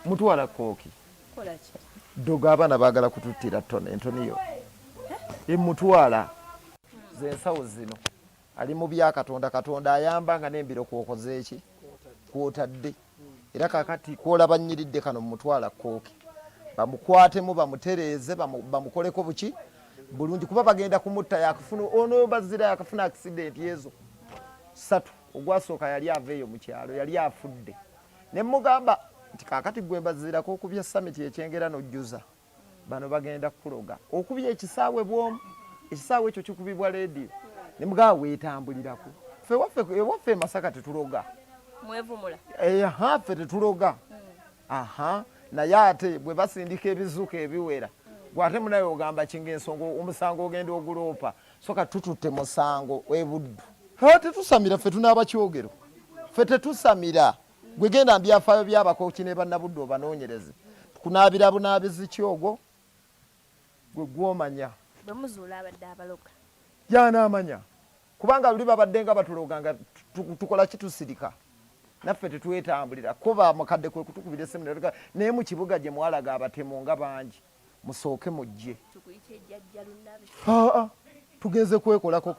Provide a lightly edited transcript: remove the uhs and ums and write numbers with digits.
Mutwala Kooki. Doga abaana baagala kututtira Tonny. Mutwala z'ensawo zino ali mu bya Katonda ayamba nga n'embiro kwokoze eki kwotadde era kakati kwolaba nnyiridde kano Mutwala Kooki bamukwatemu bamutereeze bamukoleko buki bulungi kuba bagenda kumutta yakufuna ono Mbaziira yakufuna accident yezo 3 ogwasooka yali aveeyo mu kyalo yali afudde ne mugamba nti kakati gwe Mbaziira okubya summit ekyengera n'ojjuza bano bagenda kuloga okubya ekisaawe bwomu ekisaawe ekyo kikubibwa radio ne mugaba weetambulirako waffe Masaka tetuloga mwevumula ffe tetuloga naye ate bwe basindika ebizuuka ebiwera gwate munaye ogamba kinga ensonga omusango ogenda oguloopa soka tututte musango ebuddu tetusamira ffe tunaaba kyogero ffe tetusamira gwe genda mbyafaayo by'Abakooki ne bannabuddu obanoonyereze kunaabira bunaabizi kyogo gwe gwomanya bwe muzuula abadde abaloga y'anaamanya kubanga luli babadde nga batuloga nga tukola kitusirika naffe tetwetambulira kuba mukadde kwe kutukubira seminari naye mu kibuga gye mwalaga abatemu nga bangi musooke mujje tugenze kwekolako